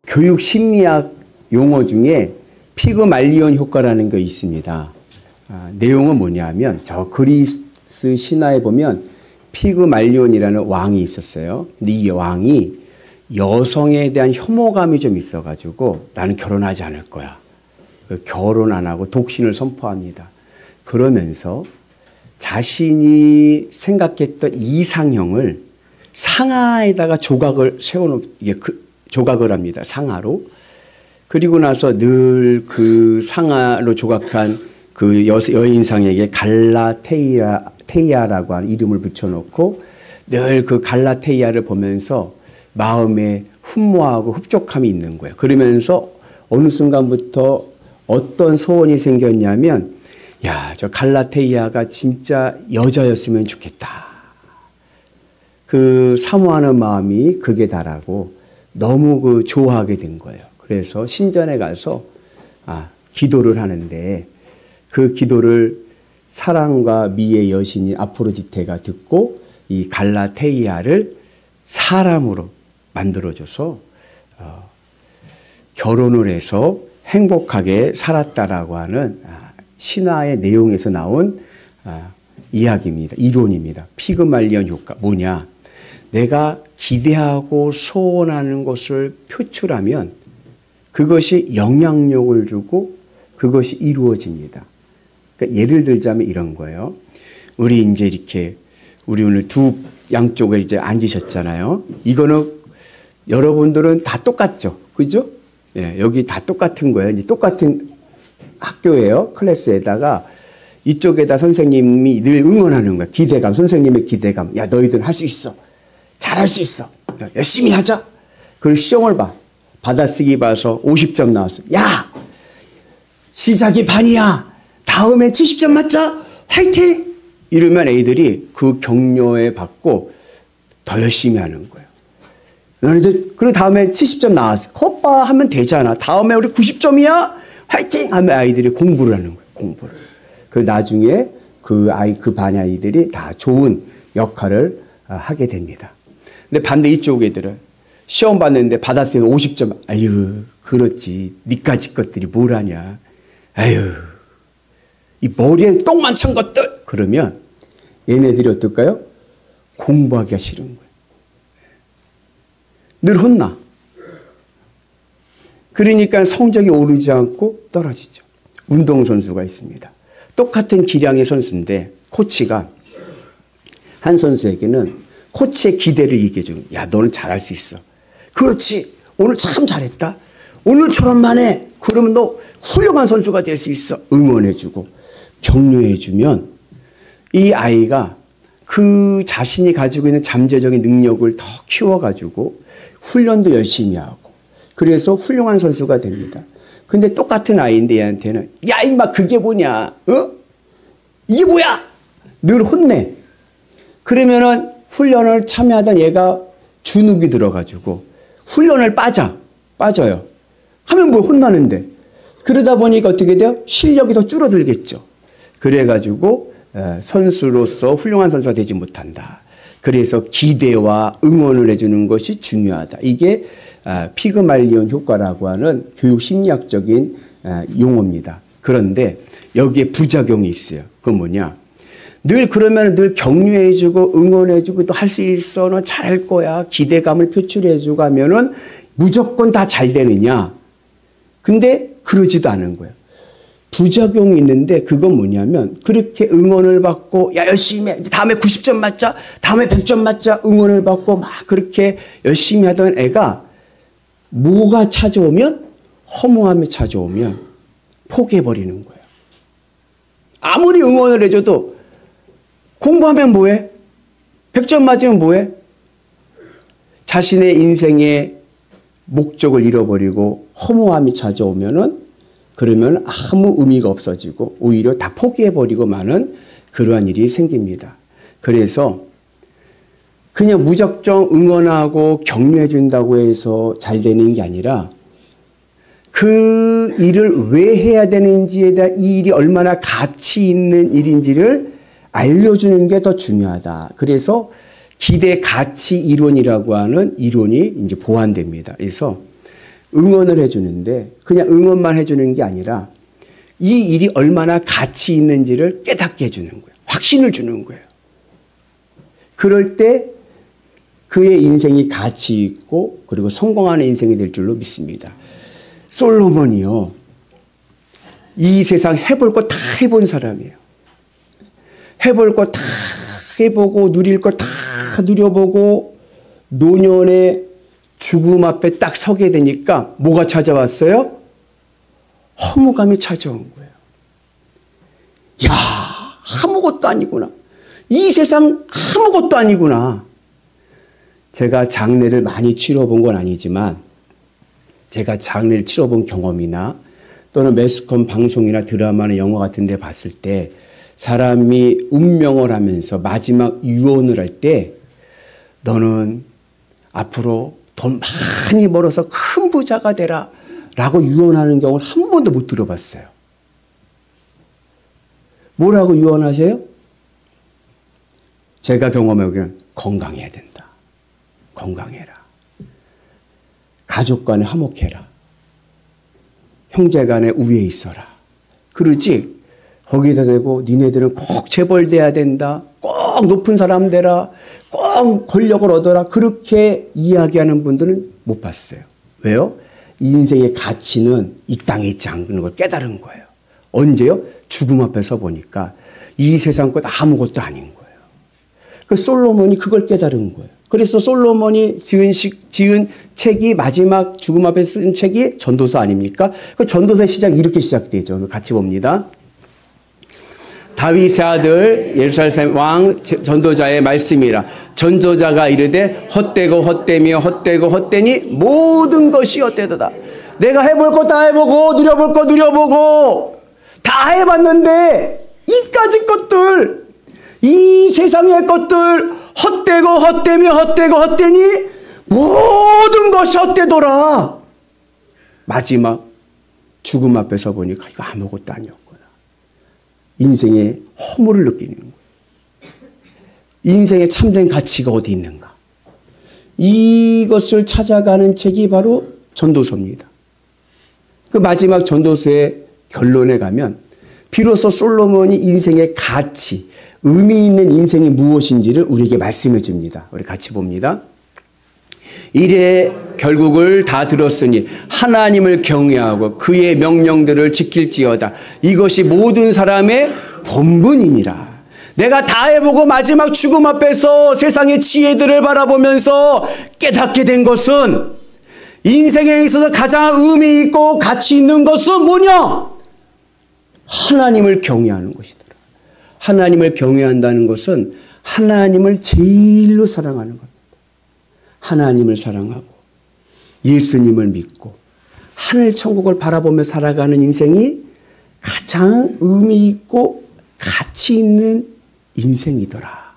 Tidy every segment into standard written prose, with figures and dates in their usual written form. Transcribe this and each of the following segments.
교육 심리학 용어 중에 피그말리온 효과라는 게 있습니다. 내용은 뭐냐면 저 그리스 신화에 보면 피그말리온이라는 왕이 있었어요. 근데 이 왕이 여성에 대한 혐오감이 좀 있어가지고 나는 결혼하지 않을 거야. 결혼 안 하고 독신을 선포합니다. 그러면서 자신이 생각했던 이상형을 상아에다가 조각을 조각을 합니다. 상아로. 그리고 나서 늘 그 상아로 조각한 그 여인상에게 갈라테이아라고 하는 이름을 붙여놓고 늘 그 갈라테이아를 보면서 마음에 흠모하고 흡족함이 있는 거예요. 그러면서 어느 순간부터 어떤 소원이 생겼냐면 야, 저 갈라테이아가 진짜 여자였으면 좋겠다. 그 사모하는 마음이 극에 달하고 너무 좋아하게 된 거예요. 그래서 신전에 가서 기도를 하는데 그 기도를 사랑과 미의 여신이 아프로디테가 듣고 이 갈라테이아를 사람으로 만들어줘서 결혼을 해서 행복하게 살았다라고 하는 신화의 내용에서 나온 이야기입니다. 이론입니다. 피그말리온 효과. 뭐냐? 내가 기대하고 소원하는 것을 표출하면 그것이 영향력을 주고 그것이 이루어집니다. 그러니까 예를 들자면 이런 거예요. 우리 이제 이렇게 우리 오늘 두 양쪽에 이제 앉으셨잖아요. 이거는 여러분들은 다 똑같죠. 그죠? 예, 여기 다 똑같은 거예요. 이제 똑같은 학교예요. 클래스에다가 이쪽에다 선생님이 늘 응원하는 거야. 기대감, 선생님의 기대감. 야, 너희들 할 수 있어. 잘할 수 있어. 열심히 하자. 그리고 시험을 봐. 받아쓰기 봐서 50점 나왔어. 야! 시작이 반이야. 다음에 70점 맞자. 화이팅! 이러면 애들이 그 격려에 받고 더 열심히 하는 거예요. 너희들, 그리고 다음에 70점 나왔어. 헛바 하면 되잖아. 다음에 우리 90점이야. 화이팅! 하면 아이들이 공부를 하는 거예요. 공부를. 그 나중에 그 반의 아이들이 다 좋은 역할을 하게 됩니다. 근데 반대 이쪽 애들은 시험 봤는데 받았을 때 50점. 아유, 그렇지. 니까지 것들이 뭘 하냐. 아유, 이 머리에 똥만 찬 것들. 그러면 얘네들이 어떨까요? 공부하기가 싫은 거예요. 늘 혼나. 그러니까 성적이 오르지 않고 떨어지죠. 운동선수가 있습니다. 똑같은 기량의 선수인데 코치가 한 선수에게는 코치의 기대를 얘기해 주는 거예요. 야, 너는 잘할 수 있어. 그렇지. 오늘 참 잘했다. 오늘처럼만 해. 그러면 너 훌륭한 선수가 될 수 있어. 응원해 주고 격려해 주면 이 아이가 그 자신이 가지고 있는 잠재적인 능력을 더 키워가지고 훈련도 열심히 하고 그래서 훌륭한 선수가 됩니다. 근데 똑같은 아이인데 얘한테는 야 임마 그게 뭐냐? 어? 이게 뭐야? 늘 혼내. 그러면은 훈련을 참여하던 얘가 주눅이 들어가지고 훈련을 빠져요. 하면 뭐 혼나는데. 그러다 보니까 어떻게 돼요? 실력이 더 줄어들겠죠. 그래가지고 선수로서 훌륭한 선수가 되지 못한다. 그래서 기대와 응원을 해주는 것이 중요하다. 이게 피그말리온 효과라고 하는 교육 심리학적인 용어입니다. 그런데 여기에 부작용이 있어요. 그건 뭐냐? 늘 그러면 늘 격려해주고 응원해주고 또 할 수 있어. 너 잘할 거야. 기대감을 표출해주고 하면은 무조건 다 잘 되느냐? 근데 그러지도 않은 거예요. 부작용이 있는데 그건 뭐냐면 그렇게 응원을 받고 야 열심히 해. 다음에 90점 맞자. 다음에 100점 맞자. 응원을 받고 막 그렇게 열심히 하던 애가 뭐가 찾아오면 허무함이 찾아오면 포기해버리는 거예요. 아무리 응원을 해줘도 공부하면 뭐해? 100점 맞으면 뭐해? 자신의 인생의 목적을 잃어버리고 허무함이 찾아오면은 그러면 아무 의미가 없어지고 오히려 다 포기해버리고 마는 그러한 일이 생깁니다. 그래서 그냥 무작정 응원하고 격려해준다고 해서 잘 되는 게 아니라 그 일을 왜 해야 되는지에 대한 이 일이 얼마나 가치 있는 일인지를 알려주는 게 더 중요하다. 그래서 기대 가치 이론이라고 하는 이론이 이제 보완됩니다. 그래서 응원을 해주는데 그냥 응원만 해주는 게 아니라 이 일이 얼마나 가치 있는지를 깨닫게 해주는 거예요. 확신을 주는 거예요. 그럴 때 그의 인생이 가치 있고 그리고 성공하는 인생이 될 줄로 믿습니다. 솔로몬이요. 이 세상 해볼 거 다 해본 사람이에요. 해볼 거 다 해보고 누릴 거 다 누려보고 노년의 죽음 앞에 딱 서게 되니까 뭐가 찾아왔어요? 허무감이 찾아온 거예요. 야, 아무것도 아니구나. 이 세상 아무것도 아니구나. 제가 장례를 많이 치러본 건 아니지만 제가 장례를 치러본 경험이나 또는 매스컴 방송이나 드라마나 영화 같은 데 봤을 때 사람이 운명을 하면서 마지막 유언을 할 때 너는 앞으로 돈 많이 벌어서 큰 부자가 되라 라고 유언하는 경우를 한 번도 못 들어봤어요. 뭐라고 유언하세요? 제가 경험해보기에는 건강해야 된다. 건강해라. 가족 간에 화목해라. 형제 간에 우애에 있어라. 그러지 거기다 대고 니네들은 꼭 재벌돼야 된다. 꼭 높은 사람 되라. 꼭 권력을 얻어라. 그렇게 이야기하는 분들은 못 봤어요. 왜요? 인생의 가치는 이 땅에 있지 않는 걸 깨달은 거예요. 언제요? 죽음 앞에 서 보니까 이 세상 것 아무것도 아닌 거예요. 그 솔로몬이 그걸 깨달은 거예요. 그래서 솔로몬이 지은 책이 마지막 죽음 앞에 쓴 책이 전도서 아닙니까? 그 전도서의 시작이 이렇게 시작되죠. 같이 봅니다. 다윗의 아들 예루살렘 왕 전도자의 말씀이라. 전도자가 이르되 헛되고 헛되며 헛되고 헛되니 모든 것이 헛되도다. 내가 해볼 거 다 해보고 누려볼 거 누려보고 다 해봤는데 이까짓 것들 이 세상의 것들 헛되고 헛되며 헛되고 헛되니 모든 것이 헛되더라. 마지막 죽음 앞에 서 보니까 이거 아무것도 아니었구나. 인생의 허물을 느끼는 거예요. 인생의 참된 가치가 어디 있는가. 이것을 찾아가는 책이 바로 전도서입니다. 그 마지막 전도서의 결론에 가면 비로소 솔로몬이 인생의 가치, 의미 있는 인생이 무엇인지를 우리에게 말씀해 줍니다. 우리 같이 봅니다. 이래 결국을 다 들었으니 하나님을 경외하고 그의 명령들을 지킬지어다. 이것이 모든 사람의 본분이니라. 내가 다 해보고 마지막 죽음 앞에서 세상의 지혜들을 바라보면서 깨닫게 된 것은 인생에 있어서 가장 의미 있고 가치 있는 것은 뭐냐? 하나님을 경외하는 것이더라. 하나님을 경외한다는 것은 하나님을 제일로 사랑하는 겁니다. 하나님을 사랑하고 예수님을 믿고 하늘 천국을 바라보며 살아가는 인생이 가장 의미 있고 가치 있는 인생이더라.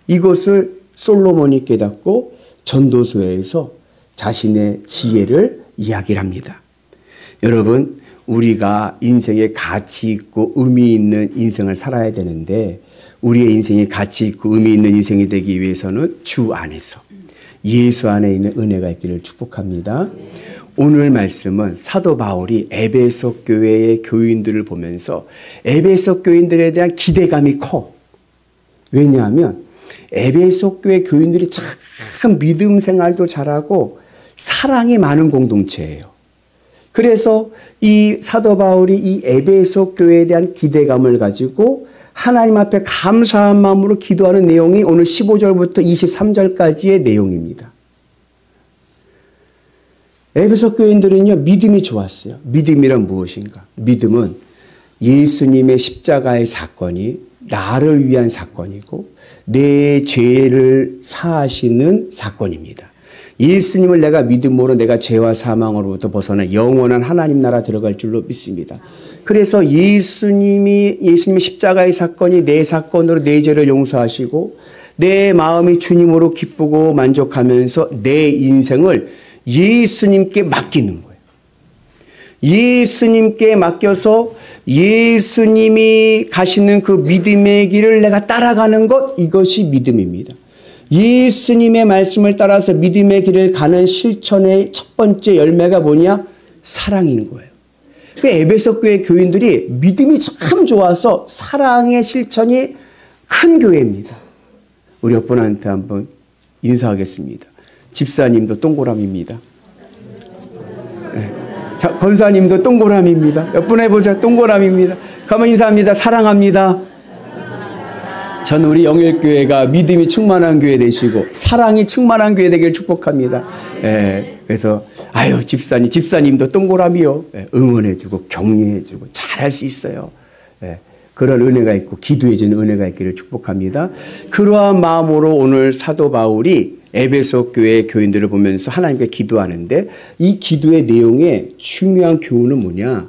이것을 솔로몬이 깨닫고 전도서에서 자신의 지혜를 이야기를 합니다. 여러분, 우리가 인생에 가치 있고 의미 있는 인생을 살아야 되는데 우리의 인생이 가치 있고 의미 있는 인생이 되기 위해서는 주 안에서 예수 안에 있는 은혜가 있기를 축복합니다. 오늘 말씀은 사도 바울이 에베소 교회의 교인들을 보면서 에베소 교인들에 대한 기대감이 커. 왜냐하면 에베소 교회 교인들이 참 믿음 생활도 잘하고 사랑이 많은 공동체예요. 그래서 이 사도 바울이 이 에베소 교회에 대한 기대감을 가지고 하나님 앞에 감사한 마음으로 기도하는 내용이 오늘 15절부터 23절까지의 내용입니다. 에베소 교인들은요, 믿음이 좋았어요. 믿음이란 무엇인가? 믿음은 예수님의 십자가의 사건이 나를 위한 사건이고 내 죄를 사하시는 사건입니다. 예수님을 내가 믿음으로 내가 죄와 사망으로부터 벗어나 영원한 하나님 나라 들어갈 줄로 믿습니다. 그래서 예수님의 십자가의 사건이 내 사건으로 내 죄를 용서하시고 내 마음이 주님으로 기쁘고 만족하면서 내 인생을 예수님께 맡기는 거예요. 예수님께 맡겨서 예수님이 가시는 그 믿음의 길을 내가 따라가는 것, 이것이 믿음입니다. 예수님의 말씀을 따라서 믿음의 길을 가는 실천의 첫 번째 열매가 뭐냐? 사랑인 거예요. 그 에베소 교회 교인들이 믿음이 참 좋아서 사랑의 실천이 큰 교회입니다. 우리 옆분한테 한번 인사하겠습니다. 집사님도 동그라미입니다. 네. 자, 권사님도 동그라미입니다. 옆분 해보세요. 동그라미입니다. 가만 인사합니다. 사랑합니다. 저는 우리 영일교회가 믿음이 충만한 교회 되시고 사랑이 충만한 교회 되기를 축복합니다. 그래서 아유 집사님도 동그라미요. 응원해주고 격려해주고 잘할 수 있어요. 그런 은혜가 있고 기도해주는 은혜가 있기를 축복합니다. 그러한 마음으로 오늘 사도 바울이 에베소 교회 교인들을 보면서 하나님께 기도하는데 이 기도의 내용의 중요한 교훈은 뭐냐?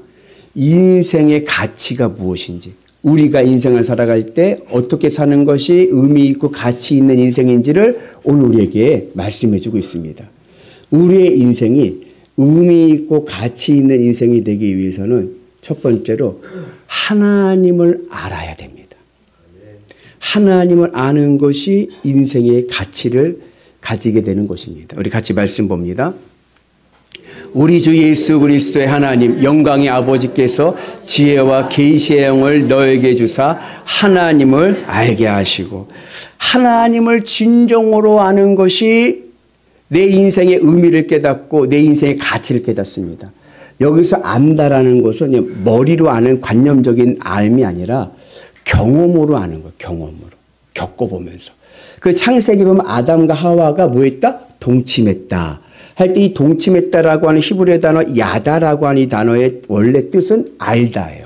인생의 가치가 무엇인지, 우리가 인생을 살아갈 때 어떻게 사는 것이 의미 있고 가치 있는 인생인지를 오늘 우리에게 말씀해 주고 있습니다. 우리의 인생이 의미 있고 가치 있는 인생이 되기 위해서는 첫 번째로 하나님을 알아야 됩니다. 하나님을 아는 것이 인생의 가치를 가지게 되는 것입니다. 우리 같이 말씀 봅니다. 우리 주 예수 그리스도의 하나님 영광의 아버지께서 지혜와 계시의 영을 너에게 주사 하나님을 알게 하시고, 하나님을 진정으로 아는 것이 내 인생의 의미를 깨닫고 내 인생의 가치를 깨닫습니다. 여기서 안다라는 것은 머리로 아는 관념적인 알미 아니라 경험으로 아는 거예요. 경험으로. 겪어보면서. 그 창세기 보면 아담과 하와가 뭐 했다? 동침했다. 할 때 이 동침했다라고 하는 히브리어 단어 야다라고 하는 이 단어의 원래 뜻은 알다예요.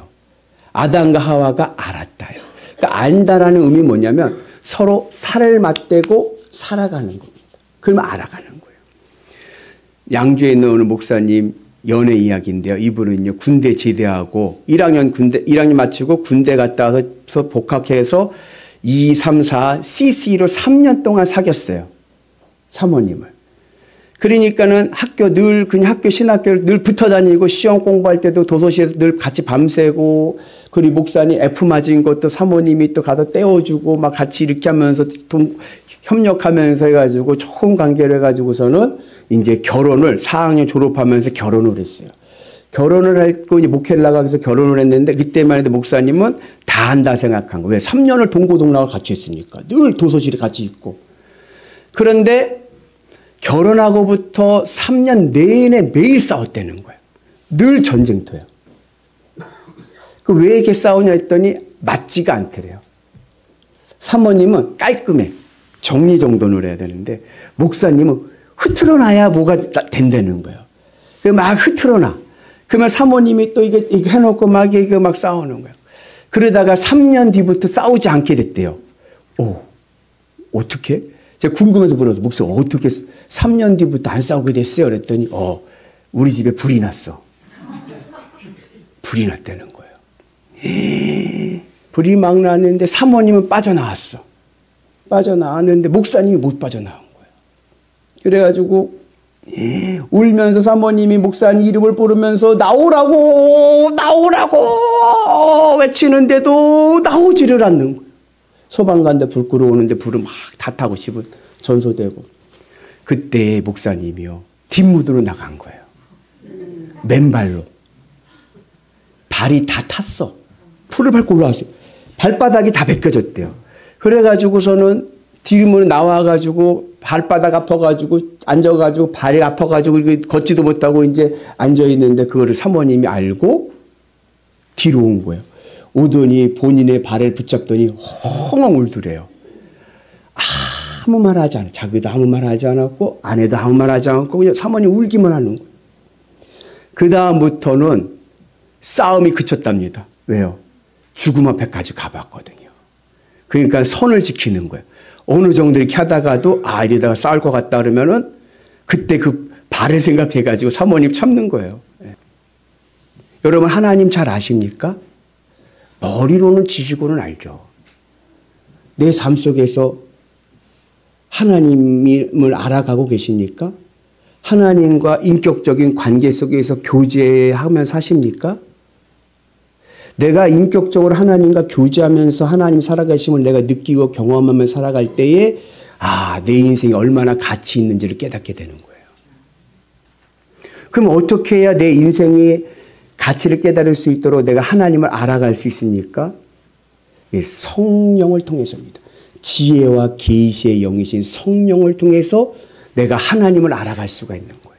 아담과 하와가 알았다요. 그러니까 안다라는 의미 뭐냐면 서로 살을 맞대고 살아가는 겁니다. 그러면 알아가는 거예요. 양주에 있는 어느 목사님 연애 이야기인데요. 이분은요 군대 제대하고 1학년 마치고 군대 갔다 와서 복학해서 2, 3, 4 CC로 3년 동안 사귀었어요. 사모님을. 그러니까는 그냥 학교 신학교를 늘 붙어 다니고 시험 공부할 때도 도서실에서 늘 같이 밤새고, 그리고 목사님 F 맞은 것도 사모님이 또 가서 떼어주고 막 같이 이렇게 하면서 협력하면서 해가지고 좋은 관계를 해가지고서는 이제 결혼을 4학년 졸업하면서 결혼을 했어요. 결혼을 했고 이제 목회를 나가서 결혼을 했는데 그때만 해도 목사님은 다 한다 생각한 거예요. 왜? 3년을 동고동락을 같이 했으니까. 늘 도서실에 같이 있고. 그런데 결혼하고부터 3년 내내 매일 싸웠다는 거예요. 늘 전쟁터예요. 왜 이렇게 싸우냐 했더니 맞지가 않더래요. 사모님은 깔끔해. 정리정돈을 해야 되는데 목사님은 흐트러놔야 뭐가 된다는 거예요. 막 흐트러놔. 그러면 사모님이 또 이게 해놓고 막 싸우는 거예요. 그러다가 3년 뒤부터 싸우지 않게 됐대요. 어떻게? 제가 궁금해서 물어서 목사 어떻게 3년 뒤부터 안 싸우게 됐어요? 그랬더니 우리 집에 불이 났어. 불이 났다는 거예요. 불이 막 났는데 사모님은 빠져나왔어. 빠져나왔는데 목사님이 못 빠져나온 거예요. 그래가지고 울면서 사모님이 목사님 이름을 부르면서 나오라고 외치는데도 나오지를 않는 거예요. 소방관대 불 끌어오는데 불을 막 다 타고 집은 전소되고. 그때 목사님이요 뒷무드로 나간 거예요. 맨발로. 발이 다 탔어. 풀을 밟고 올라왔어요. 발바닥이 다 벗겨졌대요. 그래가지고서는 뒷문에 나와가지고 발바닥 아파가지고 앉아가지고 발이 아파가지고 걷지도 못하고 이제 앉아있는데 그거를 사모님이 알고 뒤로 온 거예요. 오더니 본인의 발을 붙잡더니 헝헝 울더래요. 아무 말 하지 않아. 자기도 아무 말 하지 않았고 아내도 아무 말 하지 않았고 그냥 사모님 울기만 하는 거예요. 그 다음부터는 싸움이 그쳤답니다. 왜요? 죽음 앞에까지 가봤거든요. 그러니까 선을 지키는 거예요. 어느 정도 이렇게 하다가도 이러다가 싸울 것 같다 그러면은 그때 그 발을 생각해가지고 사모님 참는 거예요. 여러분 하나님 잘 아십니까? 머리로는 지지고는 알죠. 내 삶 속에서 하나님을 알아가고 계십니까? 하나님과 인격적인 관계 속에서 교제하며 사십니까? 내가 인격적으로 하나님과 교제하면서 하나님 살아가심을 내가 느끼고 경험하며 살아갈 때에 아, 내 인생이 얼마나 가치 있는지를 깨닫게 되는 거예요. 그럼 어떻게 해야 내 인생이 가치를 깨달을 수 있도록 내가 하나님을 알아갈 수 있습니까? 성령을 통해서입니다. 지혜와 계시의 영이신 성령을 통해서 내가 하나님을 알아갈 수가 있는 거예요.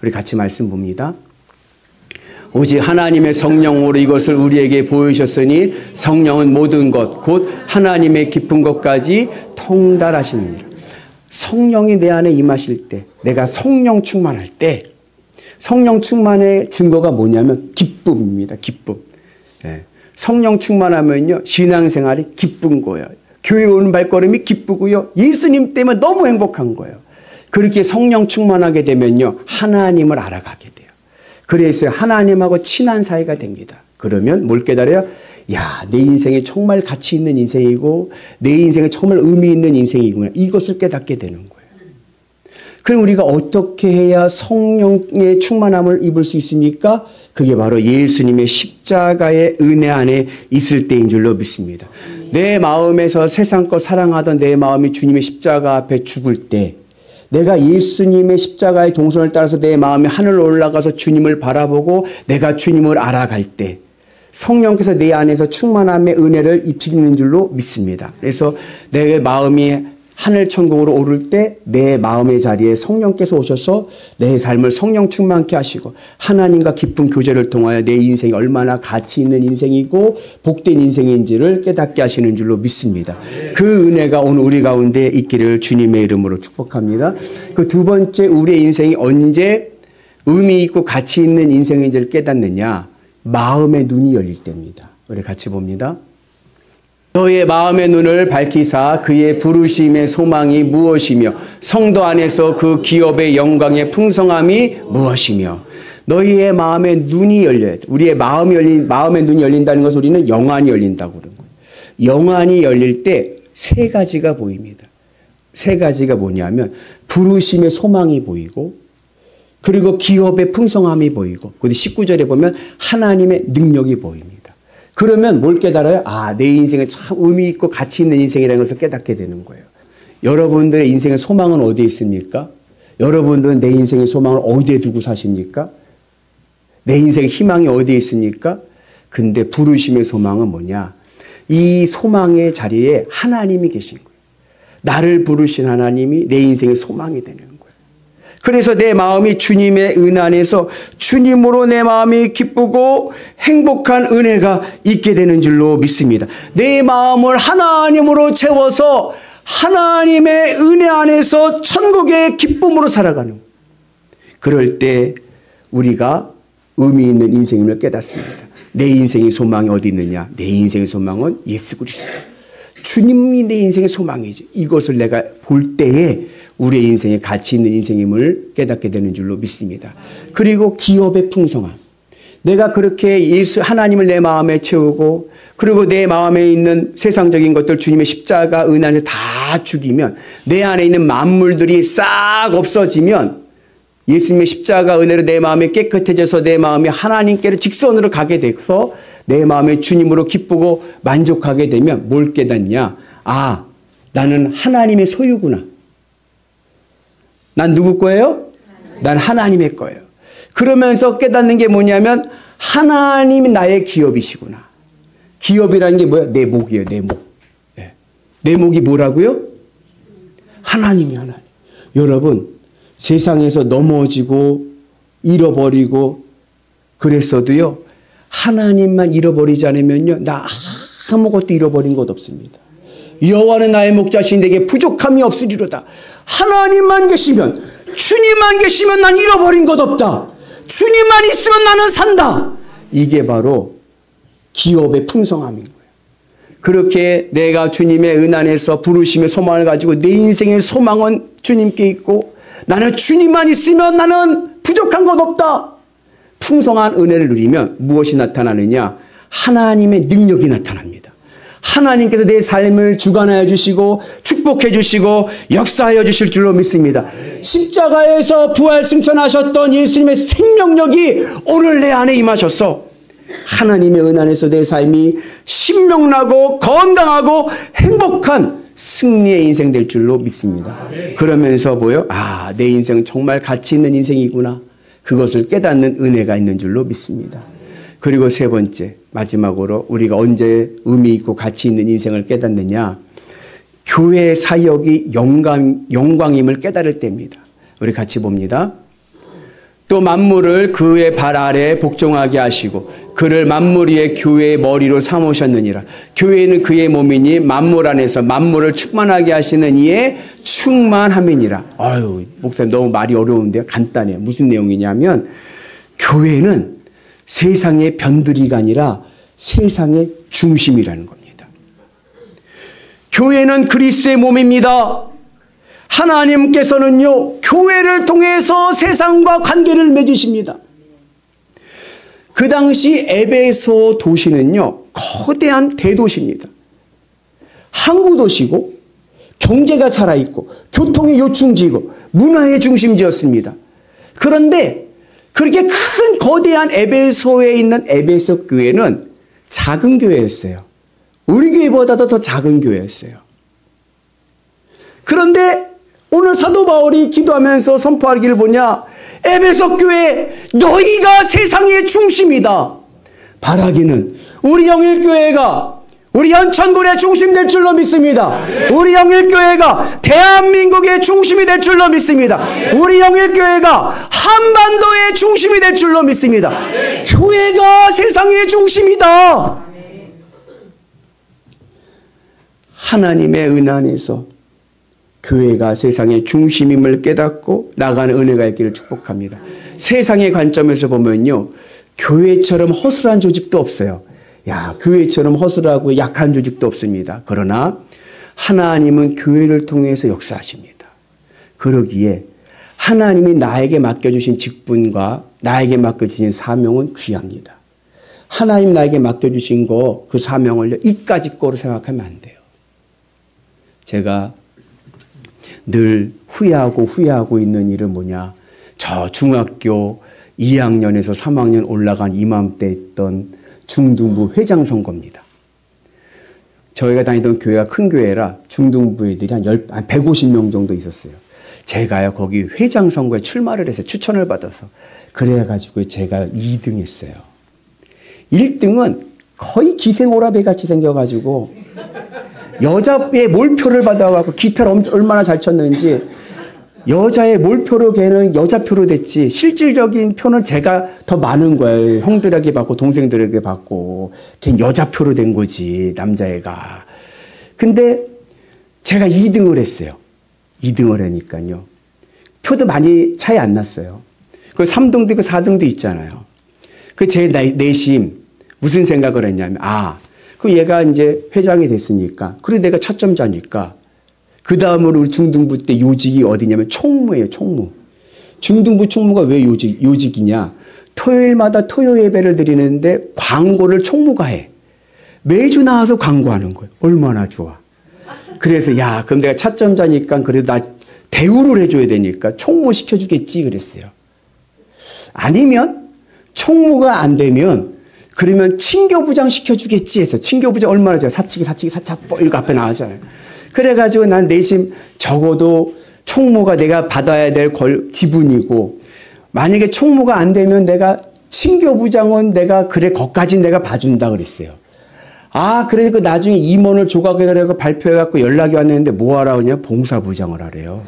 우리 같이 말씀 봅니다. 오직 하나님의 성령으로 이것을 우리에게 보이셨으니 성령은 모든 것 곧 하나님의 깊은 것까지 통달하시느니라. 성령이 내 안에 임하실 때, 내가 성령 충만할 때, 성령 충만의 증거가 뭐냐면 기쁨입니다. 기쁨. 예. 성령 충만하면요, 신앙생활이 기쁜 거예요. 교회 오는 발걸음이 기쁘고요, 예수님 때문에 너무 행복한 거예요. 그렇게 성령 충만하게 되면요, 하나님을 알아가게 돼요. 그래서 하나님하고 친한 사이가 됩니다. 그러면 뭘 깨달아요? 야, 내 인생이 정말 가치 있는 인생이고 내 인생이 정말 의미 있는 인생이구나. 이것을 깨닫게 되는 거예요. 그럼 우리가 어떻게 해야 성령의 충만함을 입을 수 있습니까? 그게 바로 예수님의 십자가의 은혜 안에 있을 때인 줄로 믿습니다. 내 마음에서 세상 것 사랑하던 내 마음이 주님의 십자가 앞에 죽을 때, 내가 예수님의 십자가의 동선을 따라서 내 마음이 하늘로 올라가서 주님을 바라보고 내가 주님을 알아갈 때 성령께서 내 안에서 충만함의 은혜를 입히는 줄로 믿습니다. 그래서 내 마음이 하늘 천국으로 오를 때 내 마음의 자리에 성령께서 오셔서 내 삶을 성령 충만케 하시고 하나님과 깊은 교제를 통하여 내 인생이 얼마나 가치 있는 인생이고 복된 인생인지를 깨닫게 하시는 줄로 믿습니다. 그 은혜가 오늘 우리 가운데 있기를 주님의 이름으로 축복합니다. 그 두 번째, 우리의 인생이 언제 의미 있고 가치 있는 인생인지를 깨닫느냐? 마음의 눈이 열릴 때입니다. 우리 같이 봅니다. 너의 마음의 눈을 밝히사 그의 부르심의 소망이 무엇이며 성도 안에서 그 기업의 영광의 풍성함이 무엇이며. 너희의 마음의 눈이 열려야 돼. 우리의 마음의 눈이 열린다는 것은 우리는 영안이 열린다고 그러는 거예요. 영안이 열릴 때 세 가지가 보입니다. 세 가지가 뭐냐면 부르심의 소망이 보이고, 그리고 기업의 풍성함이 보이고, 그리고 19절에 보면 하나님의 능력이 보입니다. 그러면 뭘 깨달아요? 아, 내 인생은 참 의미 있고 가치 있는 인생이라는 것을 깨닫게 되는 거예요. 여러분들의 인생의 소망은 어디에 있습니까? 여러분들은 내 인생의 소망을 어디에 두고 사십니까? 내 인생의 희망이 어디에 있습니까? 근데 부르심의 소망은 뭐냐? 이 소망의 자리에 하나님이 계신 거예요. 나를 부르신 하나님이 내 인생의 소망이 되는 거예요. 그래서 내 마음이 주님의 은혜 안에서 주님으로 내 마음이 기쁘고 행복한 은혜가 있게 되는 줄로 믿습니다. 내 마음을 하나님으로 채워서 하나님의 은혜 안에서 천국의 기쁨으로 살아가는 거예요. 그럴 때 우리가 의미 있는 인생임을 깨닫습니다. 내 인생의 소망이 어디 있느냐? 내 인생의 소망은 예수 그리스도. 주님이 내 인생의 소망이지. 이것을 내가 볼 때에 우리의 인생에 가치 있는 인생임을 깨닫게 되는 줄로 믿습니다. 그리고 기업의 풍성함. 내가 그렇게 하나님을 내 마음에 채우고, 그리고 내 마음에 있는 세상적인 것들 주님의 십자가 은혜를 다 죽이면, 내 안에 있는 만물들이 싹 없어지면, 예수님의 십자가 은혜로 내 마음이 깨끗해져서 내 마음이 하나님께로 직선으로 가게 돼서 내 마음이 주님으로 기쁘고 만족하게 되면 뭘 깨닫냐? 아, 나는 하나님의 소유구나. 난 누구 거예요? 난 하나님의 거예요. 그러면서 깨닫는 게 뭐냐면 하나님이 나의 기업이시구나. 기업이라는 게 뭐야? 내 목이에요. 내 목. 네. 내 목이 뭐라고요? 하나님이 하나님. 여러분, 세상에서 넘어지고 잃어버리고 그랬어도요, 하나님만 잃어버리지 않으면요, 나 아무것도 잃어버린 것 없습니다. 여호와는 나의 목자신 내게 부족함이 없으리로다. 하나님만 계시면, 주님만 계시면 난 잃어버린 것 없다. 주님만 있으면 나는 산다. 이게 바로 기업의 풍성함인 거예요. 그렇게 내가 주님의 은 안에서 부르심의 소망을 가지고 내 인생의 소망은 주님께 있고, 나는 주님만 있으면 나는 부족한 것 없다. 풍성한 은혜를 누리면 무엇이 나타나느냐? 하나님의 능력이 나타납니다. 하나님께서 내 삶을 주관하여 주시고 축복해 주시고 역사하여 주실 줄로 믿습니다. 십자가에서 부활 승천하셨던 예수님의 생명력이 오늘 내 안에 임하셔서 하나님의 은 안에서 내 삶이 신명나고 건강하고 행복한 승리의 인생 될 줄로 믿습니다. 그러면서 뭐요? 아, 내 인생은 정말 가치 있는 인생이구나. 그것을 깨닫는 은혜가 있는 줄로 믿습니다. 그리고 세 번째, 마지막으로 우리가 언제 의미 있고 가치 있는 인생을 깨닫느냐? 교회 사역이 영광임을 깨달을 때입니다. 우리 같이 봅니다. 또 만물을 그의 발 아래 복종하게 하시고 그를 만물 위에 교회의 머리로 삼으셨느니라. 교회는 그의 몸이니 만물 안에서 만물을 충만하게 하시는 이의 충만함이니라. 아유, 목사님 너무 말이 어려운데요. 간단해요. 무슨 내용이냐면 교회는 세상의 변두리가 아니라 세상의 중심이라는 겁니다. 교회는 그리스도의 몸입니다. 하나님께서는요, 교회를 통해서 세상과 관계를 맺으십니다. 그 당시 에베소 도시는요, 거대한 대도시입니다. 항구도시고, 경제가 살아있고, 교통의 요충지고, 문화의 중심지였습니다. 그런데 그렇게 큰 거대한 에베소에 있는 에베소 교회는 작은 교회였어요. 우리 교회보다도 더 작은 교회였어요. 그런데 오늘 사도 바울이 기도하면서 선포하기를 뭐냐? 에베소 교회 너희가 세상의 중심이다. 바라기는 우리 영일교회가 우리 연천군의 중심 될 줄로 믿습니다. 우리 영일교회가 대한민국의 중심이 될 줄로 믿습니다. 우리 영일교회가 한반도의 중심이 될 줄로 믿습니다. 교회가 세상의 중심이다. 하나님의 은혜 안에서 교회가 세상의 중심임을 깨닫고 나가는 은혜가 있기를 축복합니다. 세상의 관점에서 보면요, 교회처럼 허술한 조직도 없어요. 야, 교회처럼 허술하고 약한 조직도 없습니다. 그러나 하나님은 교회를 통해서 역사하십니다. 그러기에 하나님이 나에게 맡겨주신 직분과 나에게 맡겨주신 사명은 귀합니다. 하나님 나에게 맡겨주신 그 사명을 이까짓 거로 생각하면 안 돼요. 제가 늘 후회하고 있는 일은 뭐냐? 저 중학교 2학년에서 3학년 올라간 이맘때 했던 중등부 회장 선거입니다. 저희가 다니던 교회가 큰 교회라 중등부 애들이 한 150명 정도 있었어요. 제가요, 거기 회장 선거에 출마를 해서 추천을 받아서 그래가지고 제가 2등 했어요. 1등은 거의 기생오라베 같이 생겨가지고 여자의 몰표를 받아가지고 기타를 얼마나 잘 쳤는지 여자의 몰표로 걔는 여자표로 됐지 실질적인 표는 제가 더 많은 거예요. 형들에게 받고 동생들에게 받고 걔는 여자표로 된 거지 남자애가. 근데 제가 2등을 했어요. 2등을 하니까요. 표도 많이 차이 안 났어요. 그 3등도 있고 4등도 있잖아요. 그 제 내심 무슨 생각을 했냐면 그 얘가 이제 회장이 됐으니까 그래 내가 차점자니까 그 다음으로 우리 중등부 때 요직이 어디냐면 총무예요. 총무. 중등부 총무가 왜 요직이냐? 토요일마다 토요 예배를 드리는데 광고를 총무가 해. 매주 나와서 광고하는 거예요. 얼마나 좋아. 그래서 야 그럼 내가 차점자니까 그래도 나 대우를 해줘야 되니까 총무 시켜주겠지 그랬어요. 아니면 총무가 안 되면 그러면 친교부장 시켜주겠지 해서 친교부장 얼마나 좋아요. 사차뽀 이렇게 앞에 나가잖아요. 그래가지고 난 내심 적어도 총무가 내가 받아야 될 지분이고 만약에 총무가 안 되면 내가 친교부장은 내가 그래 거기까지 내가 봐준다 그랬어요. 그래서 그 나중에 임원을 조각해가지고 발표해갖고 연락이 왔는데 뭐 하라 그러냐? 봉사부장을 하래요.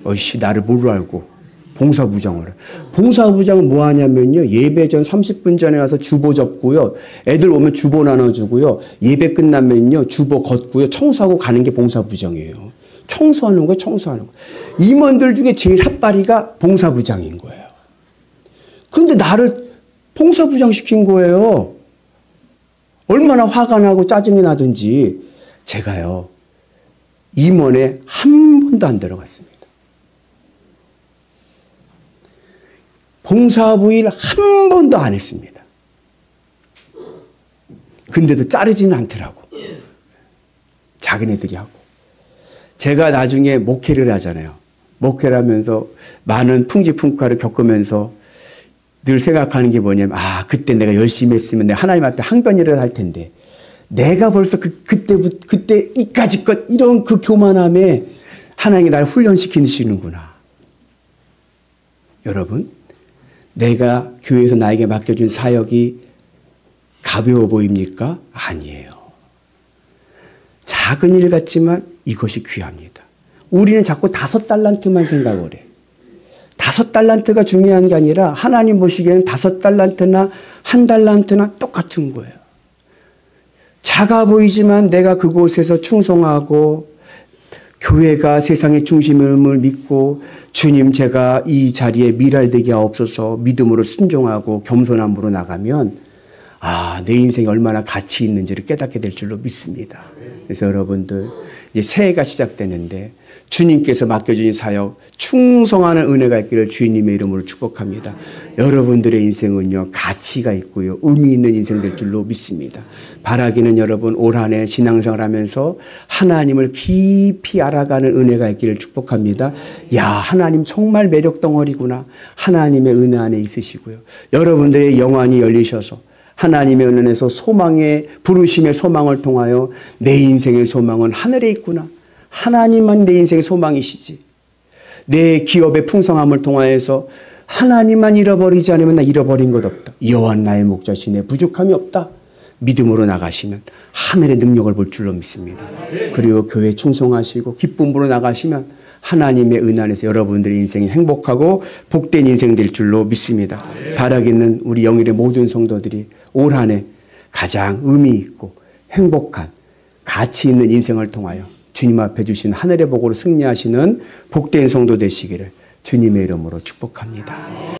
어이씨 나를 뭘로 알고. 봉사부장을. 봉사부장은 뭐 하냐면요. 예배 전 30분 전에 와서 주보 접고요. 애들 오면 주보 나눠주고요. 예배 끝나면요. 주보 걷고요. 청소하고 가는 게 봉사부장이에요. 청소하는 거예요. 청소하는 거. 임원들 중에 제일 핫바리가 봉사부장인 거예요. 근데 나를 봉사부장 시킨 거예요. 얼마나 화가 나고 짜증이 나든지 제가요. 임원에 한 번도 안 들어갔습니다. 봉사부 일 한 번도 안 했습니다. 근데도 자르지는 않더라고. 자기네들이 하고. 제가 나중에 목회를 하잖아요. 목회를 하면서 많은 풍지풍과를 겪으면서 늘 생각하는 게 뭐냐면 그때 내가 열심히 했으면 내가 하나님 앞에 항변일을 할 텐데 내가 벌써 그때 이까지껏 이런 그 교만함에 하나님이 나를 훈련시키시는구나. 여러분, 내가 교회에서 나에게 맡겨준 사역이 가벼워 보입니까? 아니에요. 작은 일 같지만 이것이 귀합니다. 우리는 자꾸 5달란트만 생각을 해. 5달란트가 중요한 게 아니라 하나님 보시기에는 5달란트나 1달란트나 똑같은 거예요. 작아 보이지만 내가 그곳에서 충성하고 교회가 세상의 중심임을 믿고 주님 제가 이 자리에 미랄되게 하옵소서 믿음으로 순종하고 겸손함으로 나가면 내 인생이 얼마나 가치 있는지를 깨닫게 될 줄로 믿습니다. 그래서 여러분들 이제 새해가 시작되는데 주님께서 맡겨주신 사역 충성하는 은혜가 있기를 주님의 이름으로 축복합니다. 여러분들의 인생은요 가치가 있고요 의미 있는 인생 될 줄로 믿습니다. 바라기는 여러분 올 한 해 신앙생활하면서 하나님을 깊이 알아가는 은혜가 있기를 축복합니다. 야 하나님 정말 매력 덩어리구나. 하나님의 은혜 안에 있으시고요. 여러분들의 영안이 열리셔서 하나님의 은혜에서 소망의 부르심의 소망을 통하여 내 인생의 소망은 하늘에 있구나. 하나님만 내 인생의 소망이시지. 내 기업의 풍성함을 통하여서 하나님만 잃어버리지 않으면 나 잃어버린 것 없다. 여호와 나의 목자시 내 부족함이 없다. 믿음으로 나가시면 하늘의 능력을 볼 줄로 믿습니다. 그리고 교회에 충성하시고 기쁨으로 나가시면 하나님의 은혜 안에서 여러분들의 인생이 행복하고 복된 인생 될 줄로 믿습니다. 바라기는 우리 영일의 모든 성도들이 올 한 해 가장 의미 있고 행복한 가치 있는 인생을 통하여 주님 앞에 주신 하늘의 복으로 승리하시는 복된 성도 되시기를 주님의 이름으로 축복합니다.